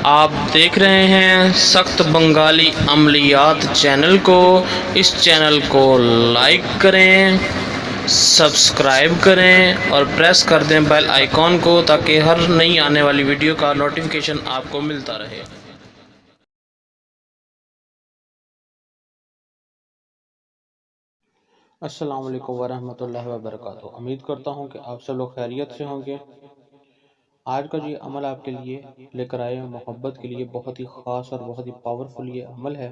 آپ دیکھ رہے ہیں سخت بنگالی عملیات چینل کو۔ اس چینل کو لائک کریں، سبسکرائب کریں اور پریس کر دیں بیل آئیکن کو تاکہ ہر نئی آنے والی ویڈیو کا نوٹیفیکیشن آپ کو ملتا رہے۔ السلام علیکم ورحمۃ اللہ وبرکاتہ۔ امید کرتا ہوں کہ آپ سب لوگ خیریت سے ہوں گے۔ آج کا یہ عمل آپ کے لیے لے کر آئے ہیں، محبت کے لیے بہت ہی خاص اور بہت ہی پاورفل یہ عمل ہے۔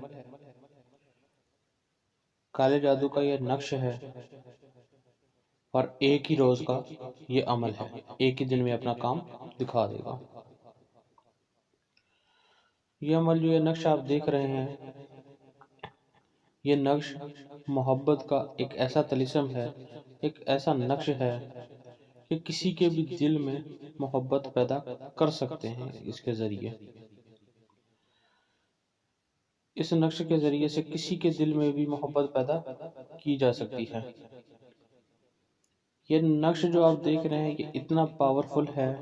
کالے جادو کا یہ نقش ہے اور ایک ہی روز کا یہ عمل ہے، ایک ہی دن میں اپنا کام دکھا دے گا۔ یہ عمل جو یہ نقش آپ دیکھ رہے ہیں، یہ نقش محبت کا ایک ایسا طلسم ہے، ایک ایسا نقش ہے کہ کسی کے بھی دل میں محبت پیدا کر سکتے ہیں۔ اس کے ذریعے، اس نقش کے ذریعے سے کسی کے دل میں بھی محبت پیدا کی جا سکتی ہے۔ یہ نقش جو آپ دیکھ رہے ہیں، یہ اتنا پاورفل ہے،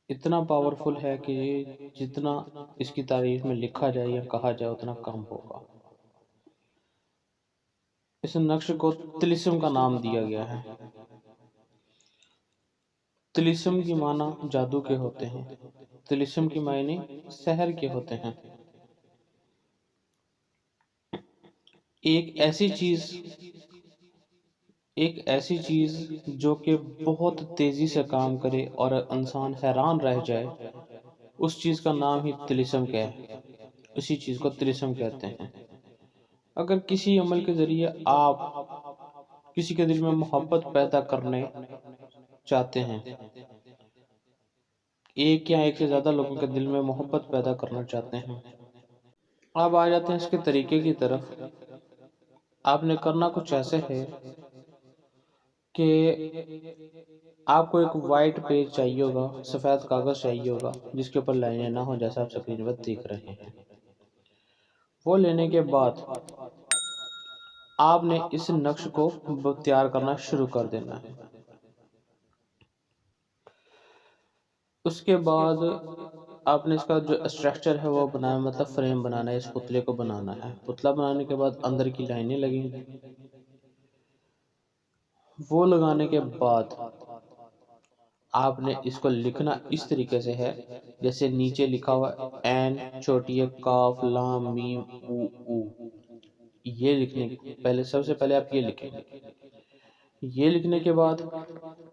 اتنا پاورفل ہے کہ جتنا اس کی تعریف میں لکھا جائے یا کہا جائے اتنا کم ہوگا۔ اس نقش کو طلسم کا نام دیا گیا ہے۔ طلسم کی معنی جادو کے ہوتے ہیں، طلسم کی معنی سحر کے ہوتے ہیں۔ ایک ایسی چیز جو کہ بہت تیزی سے کام کرے اور انسان حیران رہ جائے، اس چیز کا نام ہی طلسم کا ہے، اسی چیز کو طلسم کہتے ہیں۔ اگر کسی عمل کے ذریعے آپ کسی کے دل میں محبت پیدا کرنے چاہتے ہیں، ایک یا ایک سے زیادہ لوگوں کے دل میں محبت پیدا کرنا چاہتے ہیں، آپ آ جاتے ہیں اس کے طریقے کی طرف۔ آپ نے کرنا کچھ ایسے ہے کہ آپ کو ایک وائٹ پیج چاہیے ہوگا، سفید کاغذ چاہیے ہوگا جس کے اوپر لائنیں نہ ہوں، جیسا آپ سکرین پر دیکھ رہے ہیں۔ وہ لینے کے بعد آپ نے اس نقش کو تیار کرنا شروع کر دینا ہے۔ اس کے بعد آپ نے اس کا جو اسٹرکچر ہے وہ بنانا، مطلب فریم بنانا ہے، اس پتلے کو بنانا ہے۔ پتلا بنانے کے بعد اندر کی لائنیں لگیں گی۔ وہ لگانے کے بعد آپ نے اس کو لکھنا اس طریقے سے ہے جیسے نیچے لکھا ہوا این چھوٹی کاف لام میم او او۔ یہ لکھنے پہلے، سب سے پہلے آپ یہ لکھیں گے۔ یہ لکھنے کے بعد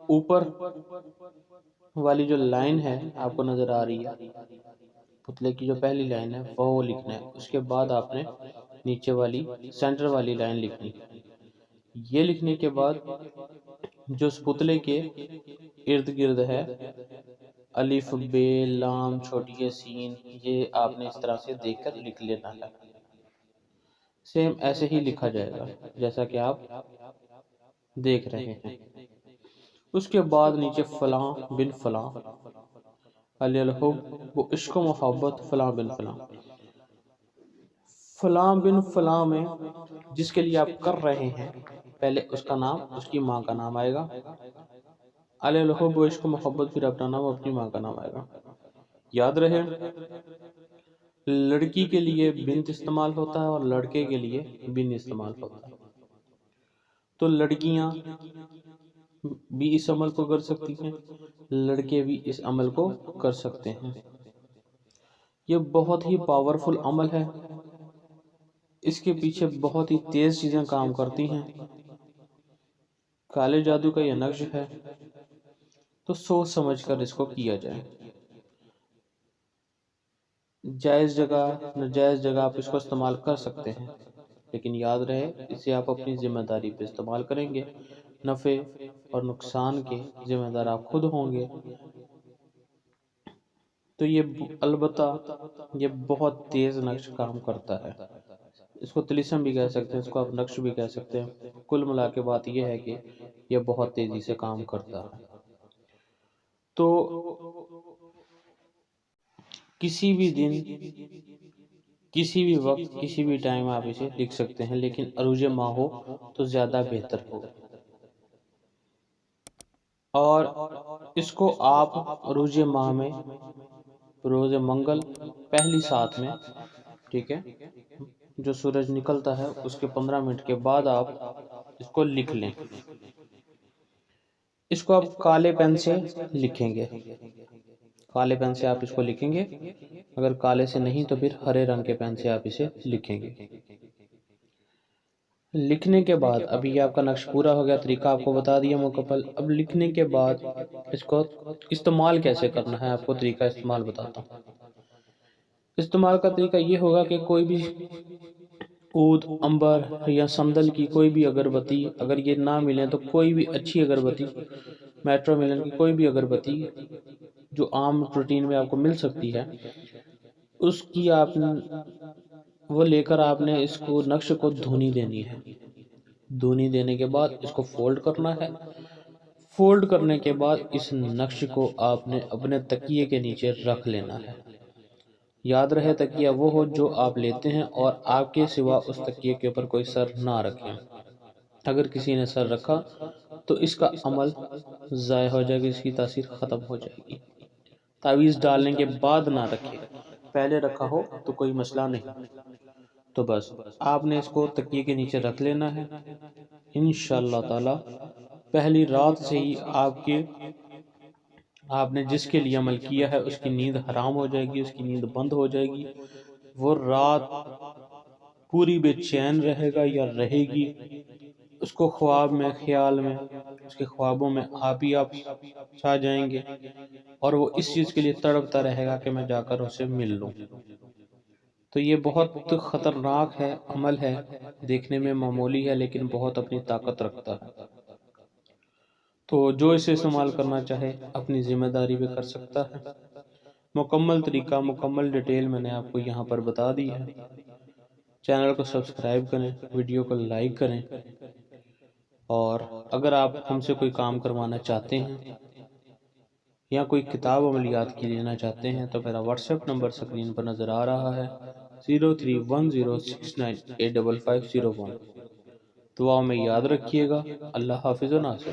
اوپر والی جو لائن ہے آپ کو نظر آ رہی ہے، پتلے کی جو پہلی لائن ہے وہ لکھنا ہے۔ اس کے بعد آپ نے نیچے والی سینٹر والی لائن لکھنی۔ یہ لکھنے کے بعد جو اس پتلے کے ارد گرد ہے، الف بے لام چھوٹی سین، یہ آپ نے اس طرح سے دیکھ کر لکھ لینا ہے۔ سیم ایسے ہی لکھا جائے گا جیسا کہ آپ دیکھ رہے ہیں۔ اس کے بعد نیچے فلاں بن فلاں، علی الحب و عشق و محبت فلاں بن فلاں۔ فلاں بن فلاں میں جس کے لیے آپ کر رہے ہیں، پہلے اس کا نام، اس کی ماں کا نام آئے گا، علی الحب و عشق و محبت، پھر اپنا نام، اپنی ماں کا نام آئے گا۔ یاد رہے، لڑکی کے لیے بنت استعمال ہوتا ہے اور لڑکے کے لیے بن استعمال ہوتا ہے۔ تو لڑکیاں بھی اس عمل کو کر سکتی ہیں، لڑکے بھی اس عمل کو کر سکتے ہیں۔ یہ بہت ہی پاورفل عمل ہے، اس کے پیچھے بہت ہی تیز چیزیں کام کرتی ہیں۔ کالے جادو کا یہ نقش ہے، تو سوچ سمجھ کر اس کو کیا جائے۔ جائز جگہ ناجائز جگہ آپ اس کو استعمال کر سکتے ہیں، لیکن یاد رہے اسے آپ اپنی ذمہ داری پہ استعمال کریں گے۔ نفع اور نقصان کے ذمہ دار آپ خود ہوں گے۔ تو یہ البتہ یہ بہت تیز نقش کام کرتا ہے۔ اس کو طلسم بھی کہہ سکتے ہیں، اس کو آپ نقش بھی کہہ سکتے ہیں۔ کل ملا کے بات یہ ہے کہ یہ بہت تیزی سے کام کرتا ہے۔ تو کسی بھی دن، کسی بھی وقت، کسی بھی ٹائم آپ اسے لکھ سکتے ہیں، لیکن عروج ماہ ہو تو زیادہ بہتر ہو۔ اور اس کو آپ عروج ماہ میں روز منگل پہلی سات میں، ٹھیک ہے، جو سورج نکلتا ہے اس کے 15 منٹ کے بعد آپ اس کو لکھ لیں۔ اس کو آپ کالے پین سے لکھیں گے، کالے پین سے آپ اس کو لکھیں گے، اگر کالے سے نہیں تو پھر ہرے رنگ کے پین سے آپ اسے لکھیں گے۔ لکھنے کے بعد ابھی یہ آپ کا نقش پورا ہو گیا، طریقہ آپ کو بتا دیا مکمل۔ اب لکھنے کے بعد اس کو استعمال کیسے کرنا ہے، آپ کو طریقہ استعمال بتاتا ہوں۔ استعمال کا طریقہ یہ ہوگا کہ کوئی بھی عود، عنبر یا سندل کی کوئی بھی اگربتی، اگر یہ نہ ملیں تو کوئی بھی اچھی اگربتی، میٹرو ملن کی کوئی بھی اگربتی جو عام روٹین میں آپ کو مل سکتی ہے، اس کی آپ وہ لے کر آپ نے اس کو نقش کو دھونی دینی ہے۔ دھونی دینے کے بعد اس کو فولڈ کرنا ہے۔ فولڈ کرنے کے بعد اس نقش کو آپ نے اپنے تکیے کے نیچے رکھ لینا ہے۔ یاد رہے تکیہ وہ ہو جو آپ لیتے ہیں اور آپ کے سوا اس تکیے کے اوپر کوئی سر نہ رکھیں۔ اگر کسی نے سر رکھا تو اس کا عمل ضائع ہو جائے گا، اس کی تاثیر ختم ہو جائے گی۔ تعویذ ڈالنے کے بعد نہ رکھے، پہلے رکھا ہو تو کوئی مسئلہ نہیں۔ تو بس آپ نے اس کو تکیے کے نیچے رکھ لینا ہے۔ انشاءاللہ تعالی پہلی رات سے ہی آپ نے جس کے لیے عمل کیا ہے اس کی نیند حرام ہو جائے گی، اس کی نیند بند ہو جائے گی، وہ رات پوری بے چین رہے گا یا رہے گی۔ اس کو خواب میں، خیال میں، اس کے خوابوں میں آپ ہی آپ چھا جائیں گے اور وہ اس چیز کے لیے تڑپتا رہے گا کہ میں جا کر اسے مل لوں۔ تو یہ بہت خطرناک ہے، عمل ہے، دیکھنے میں معمولی ہے لیکن بہت اپنی طاقت رکھتا ہے۔ تو جو اسے استعمال کرنا چاہے اپنی ذمہ داری پہ کر سکتا ہے۔ مکمل طریقہ، مکمل ڈیٹیل میں نے آپ کو یہاں پر بتا دی ہے۔ چینل کو سبسکرائب کریں، ویڈیو کو لائک کریں، اور اگر آپ ہم سے کوئی کام کروانا چاہتے ہیں یا کوئی کتاب عملیات کی لینا چاہتے ہیں تو میرا واٹس ایپ نمبر سکرین پر نظر آ رہا ہے 031069855001۔ دعاؤں میں یاد رکھیے گا۔ اللہ حافظ و ناصر۔